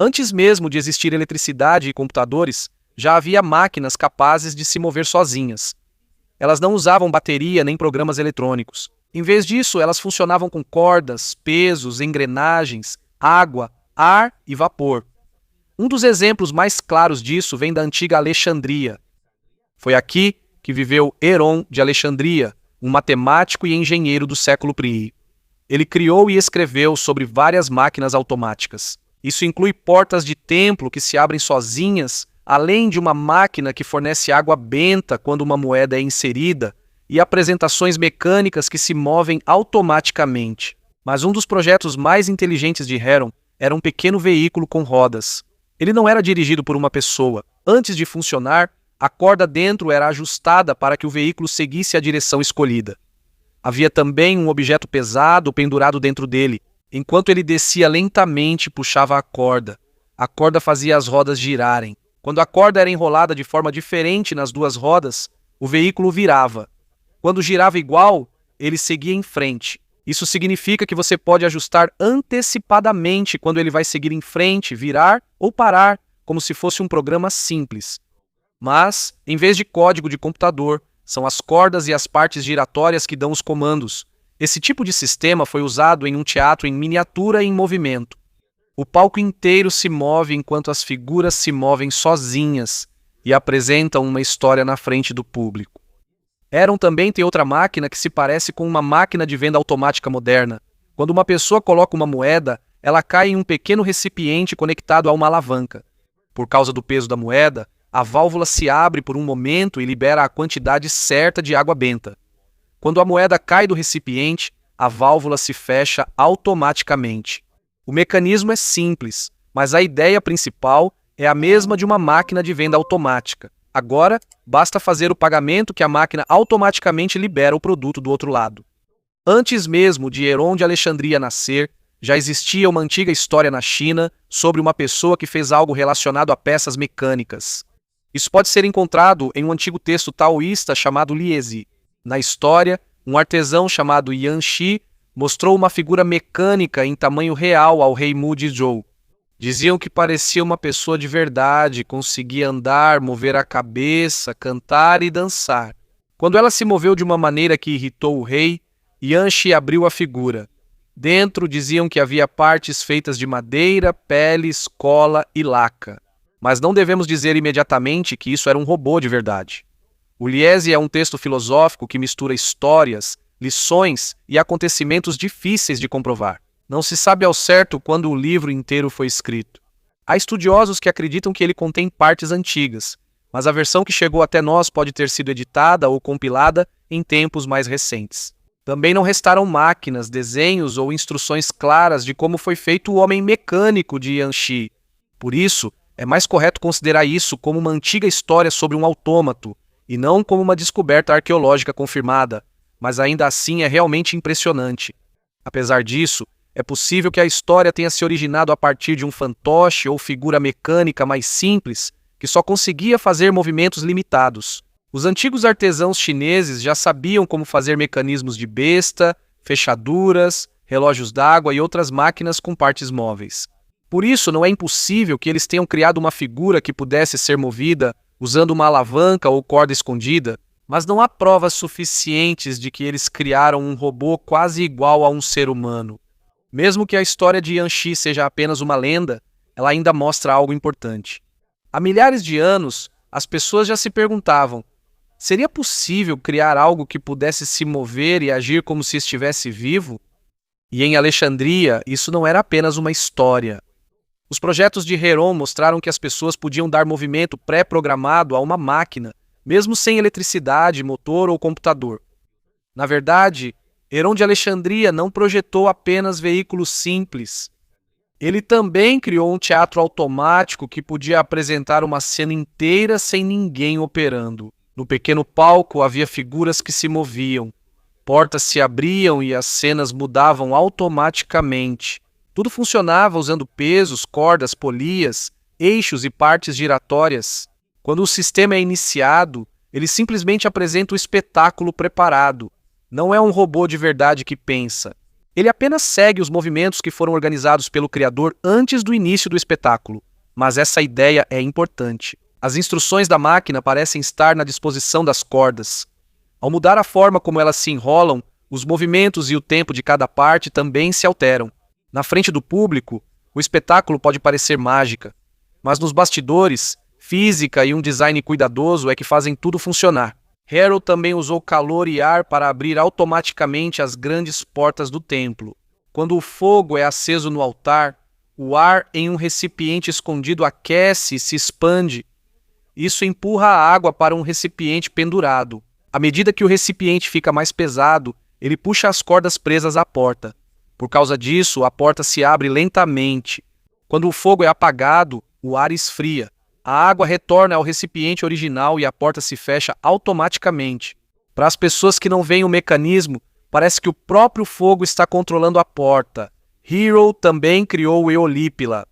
Antes mesmo de existir eletricidade e computadores, já havia máquinas capazes de se mover sozinhas. Elas não usavam bateria nem programas eletrônicos. Em vez disso, elas funcionavam com cordas, pesos, engrenagens, água, ar e vapor. Um dos exemplos mais claros disso vem da antiga Alexandria. Foi aqui que viveu Heron de Alexandria, um matemático e engenheiro do século I. Ele criou e escreveu sobre várias máquinas automáticas. Isso inclui portas de templo que se abrem sozinhas, além de uma máquina que fornece água benta quando uma moeda é inserida, e apresentações mecânicas que se movem automaticamente. Mas um dos projetos mais inteligentes de Heron era um pequeno veículo com rodas. Ele não era dirigido por uma pessoa. Antes de funcionar, a corda dentro era ajustada para que o veículo seguisse a direção escolhida. Havia também um objeto pesado pendurado dentro dele. Enquanto ele descia lentamente e puxava a corda fazia as rodas girarem. Quando a corda era enrolada de forma diferente nas duas rodas, o veículo virava. Quando girava igual, ele seguia em frente. Isso significa que você pode ajustar antecipadamente quando ele vai seguir em frente, virar ou parar, como se fosse um programa simples. Mas, em vez de código de computador, são as cordas e as partes giratórias que dão os comandos. Esse tipo de sistema foi usado em um teatro em miniatura em movimento. O palco inteiro se move enquanto as figuras se movem sozinhas e apresentam uma história na frente do público. Heron também tem outra máquina que se parece com uma máquina de venda automática moderna. Quando uma pessoa coloca uma moeda, ela cai em um pequeno recipiente conectado a uma alavanca. Por causa do peso da moeda, a válvula se abre por um momento e libera a quantidade certa de água benta. Quando a moeda cai do recipiente, a válvula se fecha automaticamente. O mecanismo é simples, mas a ideia principal é a mesma de uma máquina de venda automática. Agora, basta fazer o pagamento que a máquina automaticamente libera o produto do outro lado. Antes mesmo de Heron de Alexandria nascer, já existia uma antiga história na China sobre uma pessoa que fez algo relacionado a peças mecânicas. Isso pode ser encontrado em um antigo texto taoísta chamado Liezi. Na história, um artesão chamado Yan Shi mostrou uma figura mecânica em tamanho real ao rei Mu Jizhou. Diziam que parecia uma pessoa de verdade, conseguia andar, mover a cabeça, cantar e dançar. Quando ela se moveu de uma maneira que irritou o rei, Yan Shi abriu a figura. Dentro diziam que havia partes feitas de madeira, peles, cola e laca. Mas não devemos dizer imediatamente que isso era um robô de verdade. O Liezi é um texto filosófico que mistura histórias, lições e acontecimentos difíceis de comprovar. Não se sabe ao certo quando o livro inteiro foi escrito. Há estudiosos que acreditam que ele contém partes antigas, mas a versão que chegou até nós pode ter sido editada ou compilada em tempos mais recentes. Também não restaram máquinas, desenhos ou instruções claras de como foi feito o homem mecânico de Yan Shi. Por isso, é mais correto considerar isso como uma antiga história sobre um autômato, e não como uma descoberta arqueológica confirmada, mas ainda assim é realmente impressionante. Apesar disso, é possível que a história tenha se originado a partir de um fantoche ou figura mecânica mais simples que só conseguia fazer movimentos limitados. Os antigos artesãos chineses já sabiam como fazer mecanismos de besta, fechaduras, relógios d'água e outras máquinas com partes móveis. Por isso, não é impossível que eles tenham criado uma figura que pudesse ser movida usando uma alavanca ou corda escondida, mas não há provas suficientes de que eles criaram um robô quase igual a um ser humano. Mesmo que a história de Yan Shi seja apenas uma lenda, ela ainda mostra algo importante. Há milhares de anos, as pessoas já se perguntavam: seria possível criar algo que pudesse se mover e agir como se estivesse vivo? E em Alexandria, isso não era apenas uma história. Os projetos de Heron mostraram que as pessoas podiam dar movimento pré-programado a uma máquina, mesmo sem eletricidade, motor ou computador. Na verdade, Heron de Alexandria não projetou apenas veículos simples. Ele também criou um teatro automático que podia apresentar uma cena inteira sem ninguém operando. No pequeno palco havia figuras que se moviam. Portas se abriam e as cenas mudavam automaticamente. Tudo funcionava usando pesos, cordas, polias, eixos e partes giratórias. Quando o sistema é iniciado, ele simplesmente apresenta o espetáculo preparado. Não é um robô de verdade que pensa. Ele apenas segue os movimentos que foram organizados pelo criador antes do início do espetáculo. Mas essa ideia é importante. As instruções da máquina parecem estar na disposição das cordas. Ao mudar a forma como elas se enrolam, os movimentos e o tempo de cada parte também se alteram. Na frente do público, o espetáculo pode parecer mágica, mas nos bastidores, física e um design cuidadoso é que fazem tudo funcionar. Harold também usou calor e ar para abrir automaticamente as grandes portas do templo. Quando o fogo é aceso no altar, o ar em um recipiente escondido aquece e se expande. Isso empurra a água para um recipiente pendurado. À medida que o recipiente fica mais pesado, ele puxa as cordas presas à porta. Por causa disso, a porta se abre lentamente. Quando o fogo é apagado, o ar esfria. A água retorna ao recipiente original e a porta se fecha automaticamente. Para as pessoas que não veem o mecanismo, parece que o próprio fogo está controlando a porta. Harold também criou o Eolípila.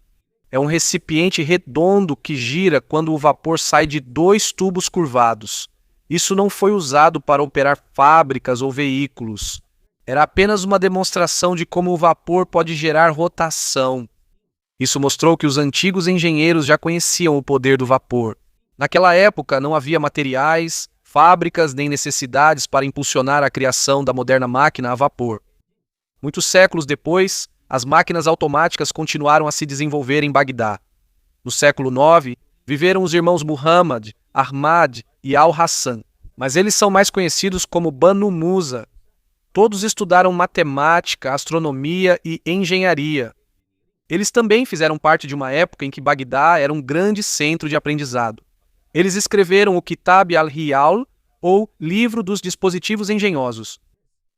É um recipiente redondo que gira quando o vapor sai de 2 tubos curvados. Isso não foi usado para operar fábricas ou veículos. Era apenas uma demonstração de como o vapor pode gerar rotação. Isso mostrou que os antigos engenheiros já conheciam o poder do vapor. Naquela época não havia materiais, fábricas nem necessidades para impulsionar a criação da moderna máquina a vapor. Muitos séculos depois, as máquinas automáticas continuaram a se desenvolver em Bagdá. No século IX, viveram os irmãos Muhammad, Ahmad e Al-Hassan, mas eles são mais conhecidos como Banu Musa. Todos estudaram matemática, astronomia e engenharia. Eles também fizeram parte de uma época em que Bagdá era um grande centro de aprendizado. Eles escreveram o Kitab al-Hiyal, ou Livro dos Dispositivos Engenhosos.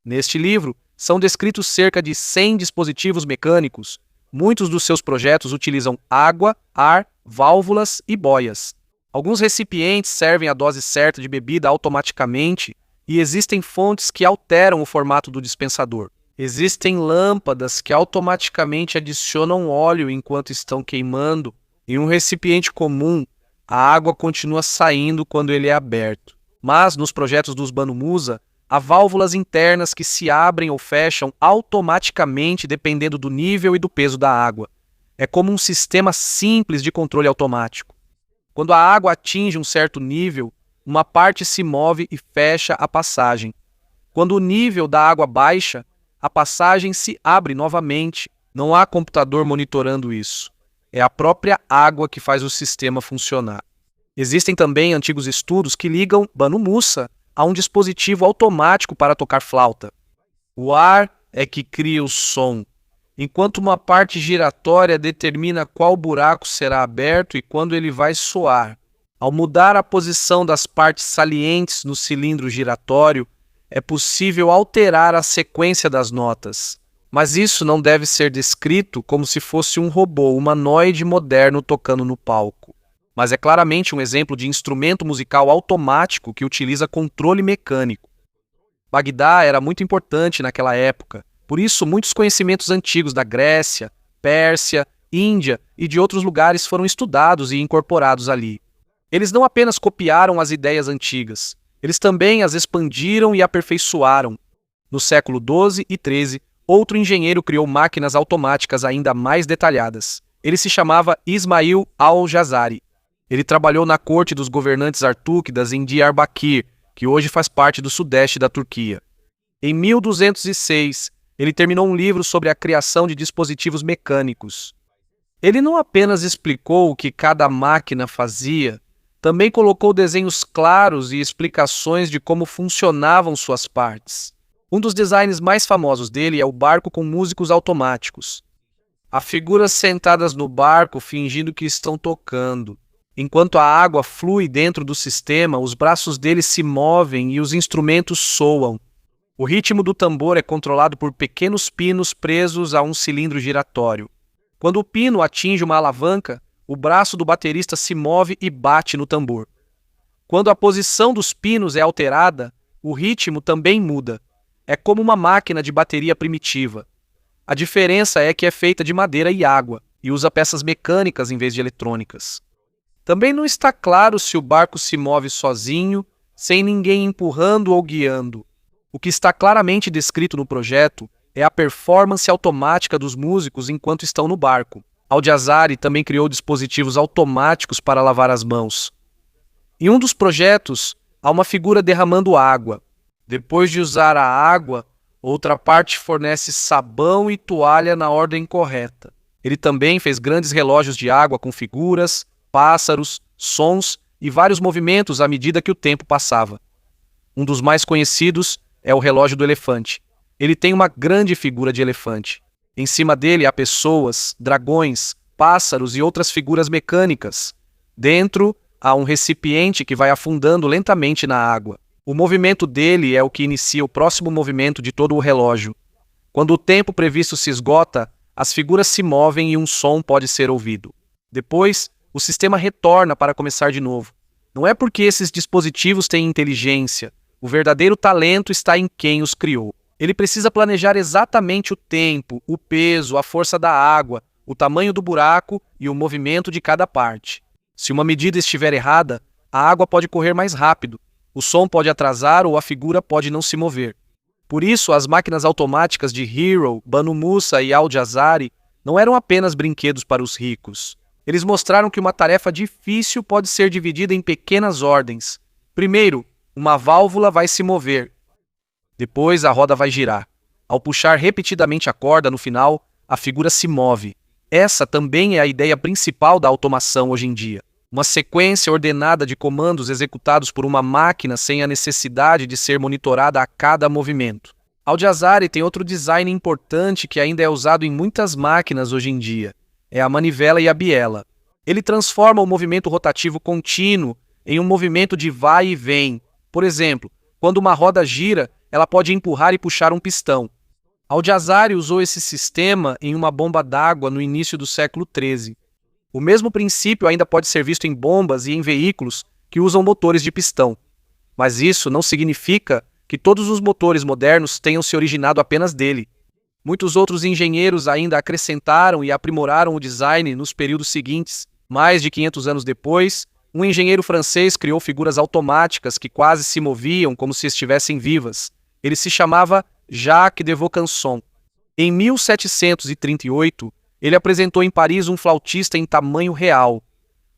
Neste livro, são descritos cerca de 100 dispositivos mecânicos. Muitos dos seus projetos utilizam água, ar, válvulas e boias. Alguns recipientes servem a dose certa de bebida automaticamente e existem fontes que alteram o formato do dispensador. Existem lâmpadas que automaticamente adicionam óleo enquanto estão queimando. Em um recipiente comum, a água continua saindo quando ele é aberto. Mas, nos projetos dos Banu Musa, há válvulas internas que se abrem ou fecham automaticamente dependendo do nível e do peso da água. É como um sistema simples de controle automático. Quando a água atinge um certo nível, uma parte se move e fecha a passagem. Quando o nível da água baixa, a passagem se abre novamente. Não há computador monitorando isso. É a própria água que faz o sistema funcionar. Existem também antigos estudos que ligam Banu Musa a um dispositivo automático para tocar flauta. O ar é que cria o som, enquanto uma parte giratória determina qual buraco será aberto e quando ele vai soar. Ao mudar a posição das partes salientes no cilindro giratório, é possível alterar a sequência das notas. Mas isso não deve ser descrito como se fosse um robô humanoide moderno tocando no palco. Mas é claramente um exemplo de instrumento musical automático que utiliza controle mecânico. Bagdá era muito importante naquela época, por isso muitos conhecimentos antigos da Grécia, Pérsia, Índia e de outros lugares foram estudados e incorporados ali. Eles não apenas copiaram as ideias antigas, eles também as expandiram e aperfeiçoaram. No século XII e XIII, outro engenheiro criou máquinas automáticas ainda mais detalhadas. Ele se chamava Ismail al-Jazari. Ele trabalhou na corte dos governantes artúquidas em Diyarbakir, que hoje faz parte do sudeste da Turquia. Em 1206, ele terminou um livro sobre a criação de dispositivos mecânicos. Ele não apenas explicou o que cada máquina fazia, também colocou desenhos claros e explicações de como funcionavam suas partes. Um dos designs mais famosos dele é o barco com músicos automáticos. Há figuras sentadas no barco fingindo que estão tocando. Enquanto a água flui dentro do sistema, os braços deles se movem e os instrumentos soam. O ritmo do tambor é controlado por pequenos pinos presos a um cilindro giratório. Quando o pino atinge uma alavanca, o braço do baterista se move e bate no tambor. Quando a posição dos pinos é alterada, o ritmo também muda. É como uma máquina de bateria primitiva. A diferença é que é feita de madeira e água, e usa peças mecânicas em vez de eletrônicas. Também não está claro se o barco se move sozinho, sem ninguém empurrando ou guiando. O que está claramente descrito no projeto é a performance automática dos músicos enquanto estão no barco. Al-Jazari também criou dispositivos automáticos para lavar as mãos. Em um dos projetos, há uma figura derramando água. Depois de usar a água, outra parte fornece sabão e toalha na ordem correta. Ele também fez grandes relógios de água com figuras, pássaros, sons e vários movimentos à medida que o tempo passava. Um dos mais conhecidos é o relógio do elefante. Ele tem uma grande figura de elefante. Em cima dele há pessoas, dragões, pássaros e outras figuras mecânicas. Dentro há um recipiente que vai afundando lentamente na água. O movimento dele é o que inicia o próximo movimento de todo o relógio. Quando o tempo previsto se esgota, as figuras se movem e um som pode ser ouvido. Depois, o sistema retorna para começar de novo. Não é porque esses dispositivos têm inteligência. O verdadeiro talento está em quem os criou. Ele precisa planejar exatamente o tempo, o peso, a força da água, o tamanho do buraco e o movimento de cada parte. Se uma medida estiver errada, a água pode correr mais rápido, o som pode atrasar ou a figura pode não se mover. Por isso, as máquinas automáticas de Hero, Banu Musa e Al-Jazari não eram apenas brinquedos para os ricos. Eles mostraram que uma tarefa difícil pode ser dividida em pequenas ordens. Primeiro, uma válvula vai se mover. Depois, a roda vai girar. Ao puxar repetidamente a corda no final, a figura se move. Essa também é a ideia principal da automação hoje em dia. Uma sequência ordenada de comandos executados por uma máquina sem a necessidade de ser monitorada a cada movimento. Al-Jazari tem outro design importante que ainda é usado em muitas máquinas hoje em dia. É a manivela e a biela. Ele transforma o movimento rotativo contínuo em um movimento de vai e vem. Por exemplo, quando uma roda gira, ela pode empurrar e puxar um pistão. Al-Jazari usou esse sistema em uma bomba d'água no início do século XIII. O mesmo princípio ainda pode ser visto em bombas e em veículos que usam motores de pistão. Mas isso não significa que todos os motores modernos tenham se originado apenas dele. Muitos outros engenheiros ainda acrescentaram e aprimoraram o design nos períodos seguintes. Mais de 500 anos depois, um engenheiro francês criou figuras automáticas que quase se moviam como se estivessem vivas. Ele se chamava Jacques de Vaucanson. Em 1738, ele apresentou em Paris um flautista em tamanho real.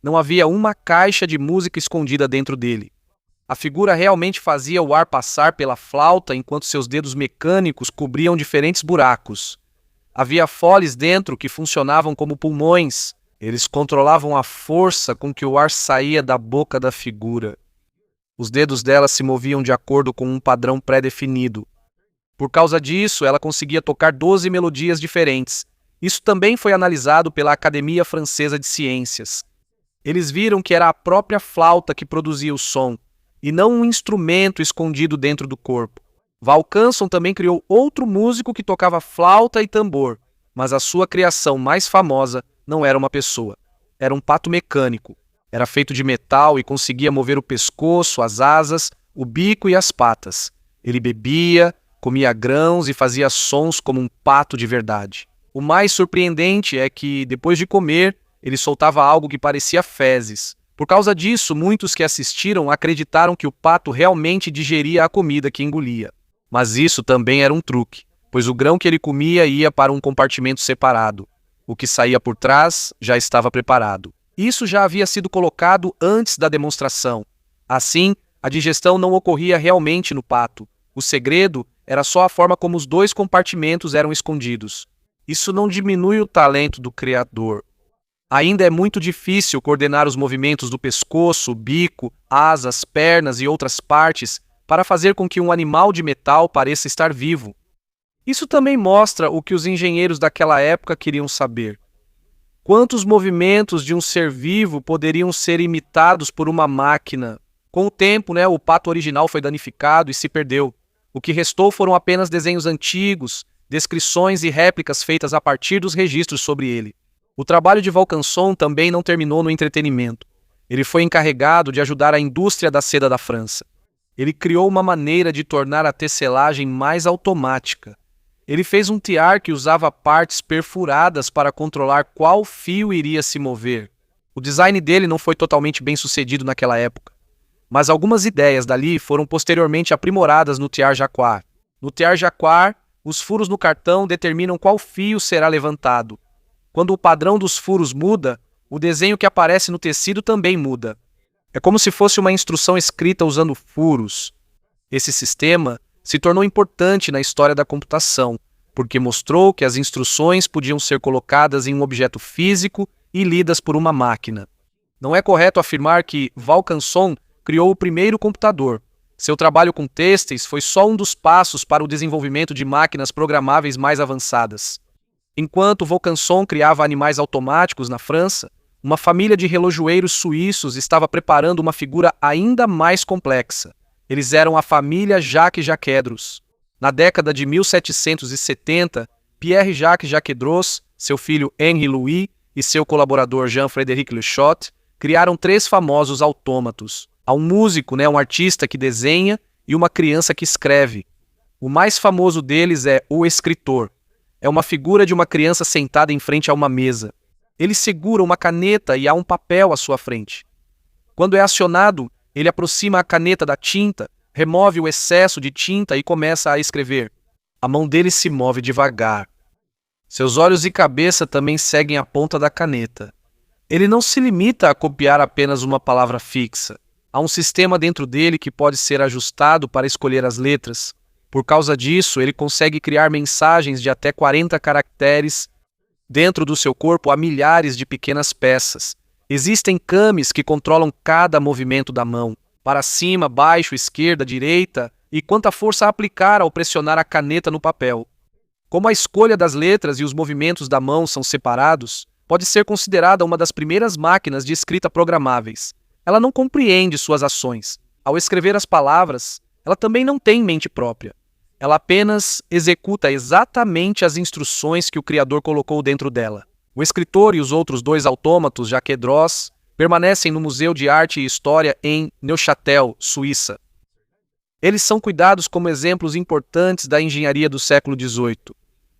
Não havia uma caixa de música escondida dentro dele. A figura realmente fazia o ar passar pela flauta enquanto seus dedos mecânicos cobriam diferentes buracos. Havia foles dentro que funcionavam como pulmões. Eles controlavam a força com que o ar saía da boca da figura. Os dedos dela se moviam de acordo com um padrão pré-definido. Por causa disso, ela conseguia tocar 12 melodias diferentes. Isso também foi analisado pela Academia Francesa de Ciências. Eles viram que era a própria flauta que produzia o som, e não um instrumento escondido dentro do corpo. Vaucanson também criou outro músico que tocava flauta e tambor, mas a sua criação mais famosa não era uma pessoa. Era um pato mecânico. Era feito de metal e conseguia mover o pescoço, as asas, o bico e as patas. Ele bebia, comia grãos e fazia sons como um pato de verdade. O mais surpreendente é que, depois de comer, ele soltava algo que parecia fezes. Por causa disso, muitos que assistiram acreditaram que o pato realmente digeria a comida que engolia. Mas isso também era um truque, pois o grão que ele comia ia para um compartimento separado. O que saía por trás já estava preparado. Isso já havia sido colocado antes da demonstração. Assim, a digestão não ocorria realmente no pato. O segredo era só a forma como os dois compartimentos eram escondidos. Isso não diminui o talento do criador. Ainda é muito difícil coordenar os movimentos do pescoço, bico, asas, pernas e outras partes para fazer com que um animal de metal pareça estar vivo. Isso também mostra o que os engenheiros daquela época queriam saber. Quantos movimentos de um ser vivo poderiam ser imitados por uma máquina? Com o tempo, o pato original foi danificado e se perdeu. O que restou foram apenas desenhos antigos, descrições e réplicas feitas a partir dos registros sobre ele. O trabalho de Vaucanson também não terminou no entretenimento. Ele foi encarregado de ajudar a indústria da seda da França. Ele criou uma maneira de tornar a tecelagem mais automática. Ele fez um tiar que usava partes perfuradas para controlar qual fio iria se mover. O design dele não foi totalmente bem sucedido naquela época, mas algumas ideias dali foram posteriormente aprimoradas no tiar Jacquard. No tiar Jacquard, Os furos no cartão determinam qual fio será levantado. Quando o padrão dos furos muda, o desenho que aparece no tecido também muda. É como se fosse uma instrução escrita usando furos. Esse sistema se tornou importante na história da computação, porque mostrou que as instruções podiam ser colocadas em um objeto físico e lidas por uma máquina. Não é correto afirmar que Vaucanson criou o primeiro computador. Seu trabalho com têxteis foi só um dos passos para o desenvolvimento de máquinas programáveis mais avançadas. Enquanto Vaucanson criava animais automáticos na França, uma família de relojoeiros suíços estava preparando uma figura ainda mais complexa. Eles eram a família Jacques-Jacquedros. Na década de 1770, Pierre-Jacques Jacquedros, seu filho Henri Louis e seu colaborador Jean-Frédéric Lechot criaram 3 famosos autômatos. Há um músico, um artista que desenha e uma criança que escreve. O mais famoso deles é o escritor. É uma figura de uma criança sentada em frente a uma mesa. Ele segura uma caneta e há um papel à sua frente. Quando é acionado, ele aproxima a caneta da tinta, remove o excesso de tinta e começa a escrever. A mão dele se move devagar. Seus olhos e cabeça também seguem a ponta da caneta. Ele não se limita a copiar apenas uma palavra fixa. Há um sistema dentro dele que pode ser ajustado para escolher as letras. Por causa disso, ele consegue criar mensagens de até 40 caracteres. Dentro do seu corpo há milhares de pequenas peças. Existem cames que controlam cada movimento da mão, para cima, baixo, esquerda, direita, e quanta força aplicar ao pressionar a caneta no papel. Como a escolha das letras e os movimentos da mão são separados, pode ser considerada uma das primeiras máquinas de escrita programáveis. Ela não compreende suas ações. Ao escrever as palavras, ela também não tem mente própria. Ela apenas executa exatamente as instruções que o criador colocou dentro dela. O escritor e os outros 2 autômatos, Jacques-Droz, permanecem no Museu de Arte e História em Neuchâtel, Suíça. Eles são cuidados como exemplos importantes da engenharia do século XVIII.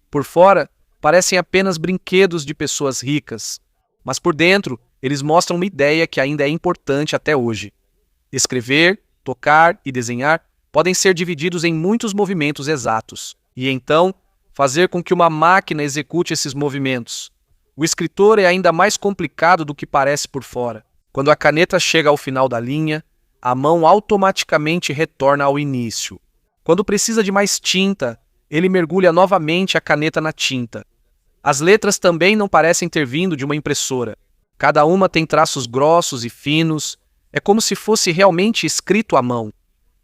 Por fora, parecem apenas brinquedos de pessoas ricas, mas por dentro, eles mostram uma ideia que ainda é importante até hoje. Escrever, tocar e desenhar podem ser divididos em muitos movimentos exatos, e então, fazer com que uma máquina execute esses movimentos. O escritor é ainda mais complicado do que parece por fora. Quando a caneta chega ao final da linha, a mão automaticamente retorna ao início. Quando precisa de mais tinta, ele mergulha novamente a caneta na tinta. As letras também não parecem ter vindo de uma impressora. Cada uma tem traços grossos e finos. É como se fosse realmente escrito à mão.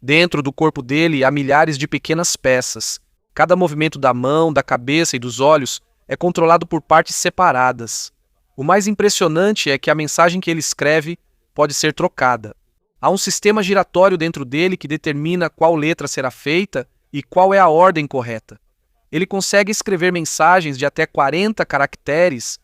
Dentro do corpo dele há milhares de pequenas peças. Cada movimento da mão, da cabeça e dos olhos é controlado por partes separadas. O mais impressionante é que a mensagem que ele escreve pode ser trocada. Há um sistema giratório dentro dele que determina qual letra será feita e qual é a ordem correta. Ele consegue escrever mensagens de até 40 caracteres.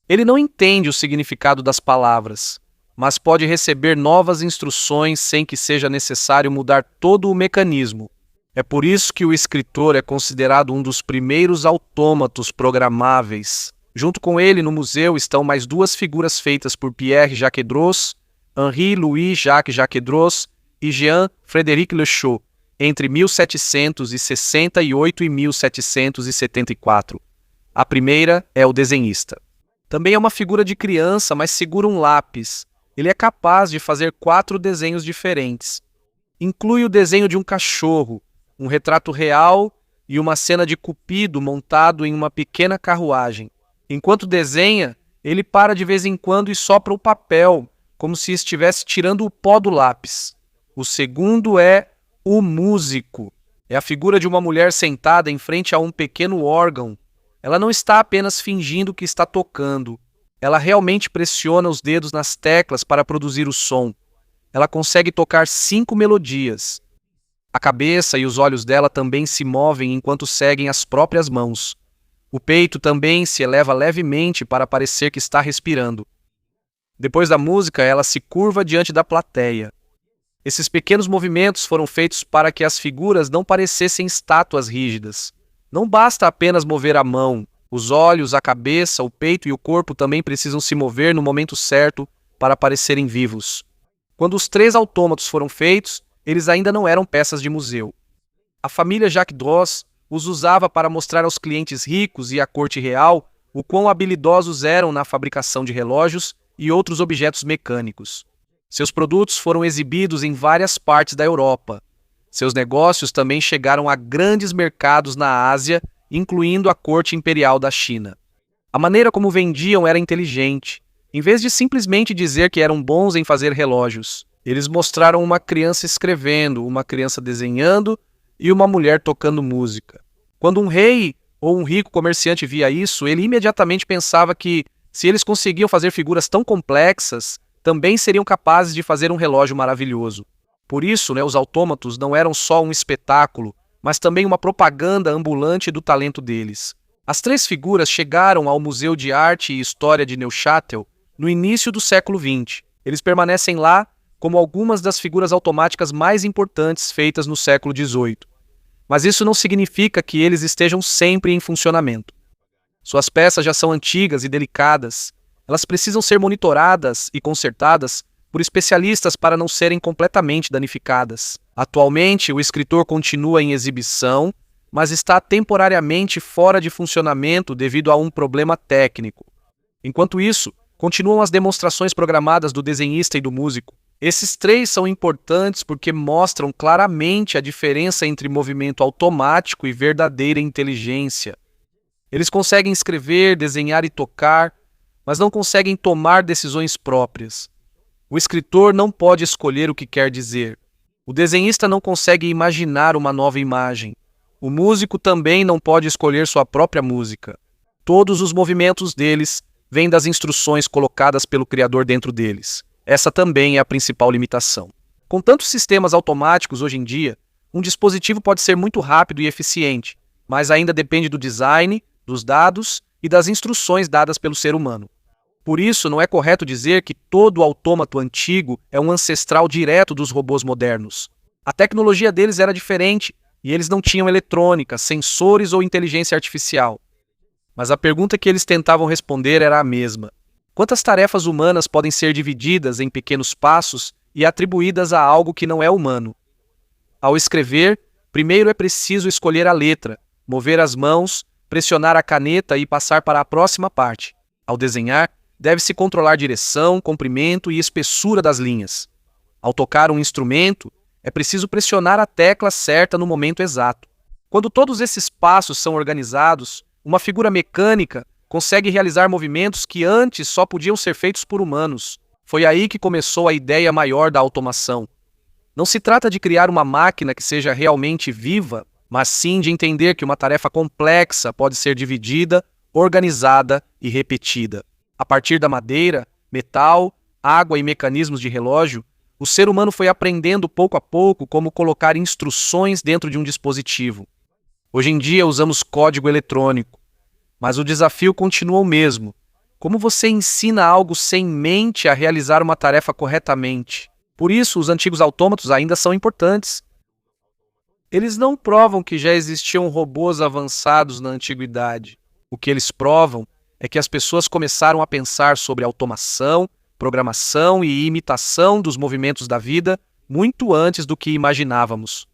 Ele não entende o significado das palavras, mas pode receber novas instruções sem que seja necessário mudar todo o mecanismo. É por isso que o escritor é considerado um dos primeiros autômatos programáveis. Junto com ele, no museu, estão mais 2 figuras feitas por Pierre Jacquedros, Henri Louis Jacques Jacquedros e Jean-Frédéric Lechot, entre 1768 e 1774. A primeira é o desenhista. Também é uma figura de criança, mas segura um lápis. Ele é capaz de fazer 4 desenhos diferentes. Inclui o desenho de um cachorro, um retrato real e uma cena de Cupido montado em uma pequena carruagem. Enquanto desenha, ele para de vez em quando e sopra o papel, como se estivesse tirando o pó do lápis. O segundo é o músico. É a figura de uma mulher sentada em frente a um pequeno órgão. Ela não está apenas fingindo que está tocando. Ela realmente pressiona os dedos nas teclas para produzir o som. Ela consegue tocar 5 melodias. A cabeça e os olhos dela também se movem enquanto seguem as próprias mãos. O peito também se eleva levemente para parecer que está respirando. Depois da música, ela se curva diante da plateia. Esses pequenos movimentos foram feitos para que as figuras não parecessem estátuas rígidas. Não basta apenas mover a mão. Os olhos, a cabeça, o peito e o corpo também precisam se mover no momento certo para parecerem vivos. Quando os 3 autômatos foram feitos, eles ainda não eram peças de museu. A família Jacques-Droz os usava para mostrar aos clientes ricos e à corte real o quão habilidosos eram na fabricação de relógios e outros objetos mecânicos. Seus produtos foram exibidos em várias partes da Europa. Seus negócios também chegaram a grandes mercados na Ásia, incluindo a corte imperial da China. A maneira como vendiam era inteligente. Em vez de simplesmente dizer que eram bons em fazer relógios, eles mostraram uma criança escrevendo, uma criança desenhando e uma mulher tocando música. Quando um rei ou um rico comerciante via isso, ele imediatamente pensava que, se eles conseguiam fazer figuras tão complexas, também seriam capazes de fazer um relógio maravilhoso. Por isso, os autômatos não eram só um espetáculo, mas também uma propaganda ambulante do talento deles. As 3 figuras chegaram ao Museu de Arte e História de Neuchâtel no início do século XX. Eles permanecem lá como algumas das figuras automáticas mais importantes feitas no século XVIII. Mas isso não significa que eles estejam sempre em funcionamento. Suas peças já são antigas e delicadas. Elas precisam ser monitoradas e consertadas por especialistas para não serem completamente danificadas. Atualmente, o escritor continua em exibição, mas está temporariamente fora de funcionamento devido a um problema técnico. Enquanto isso, continuam as demonstrações programadas do desenhista e do músico. Esses 3 são importantes porque mostram claramente a diferença entre movimento automático e verdadeira inteligência. Eles conseguem escrever, desenhar e tocar, mas não conseguem tomar decisões próprias. O escritor não pode escolher o que quer dizer. O desenhista não consegue imaginar uma nova imagem. O músico também não pode escolher sua própria música. Todos os movimentos deles vêm das instruções colocadas pelo Criador dentro deles. Essa também é a principal limitação. Com tantos sistemas automáticos hoje em dia, um dispositivo pode ser muito rápido e eficiente, mas ainda depende do design, dos dados e das instruções dadas pelo ser humano. Por isso, não é correto dizer que todo autômato antigo é um ancestral direto dos robôs modernos. A tecnologia deles era diferente e eles não tinham eletrônica, sensores ou inteligência artificial. Mas a pergunta que eles tentavam responder era a mesma. Quantas tarefas humanas podem ser divididas em pequenos passos e atribuídas a algo que não é humano? Ao escrever, primeiro é preciso escolher a letra, mover as mãos, pressionar a caneta e passar para a próxima parte. Ao desenhar, deve-se controlar direção, comprimento e espessura das linhas. Ao tocar um instrumento, é preciso pressionar a tecla certa no momento exato. Quando todos esses passos são organizados, uma figura mecânica consegue realizar movimentos que antes só podiam ser feitos por humanos. Foi aí que começou a ideia maior da automação. Não se trata de criar uma máquina que seja realmente viva, mas sim de entender que uma tarefa complexa pode ser dividida, organizada e repetida. A partir da madeira, metal, água e mecanismos de relógio, o ser humano foi aprendendo pouco a pouco como colocar instruções dentro de um dispositivo. Hoje em dia usamos código eletrônico, mas o desafio continua o mesmo. Como você ensina algo sem mente a realizar uma tarefa corretamente? Por isso, os antigos autômatos ainda são importantes. Eles não provam que já existiam robôs avançados na antiguidade. O que eles provam é que as pessoas começaram a pensar sobre automação, programação e imitação dos movimentos da vida muito antes do que imaginávamos.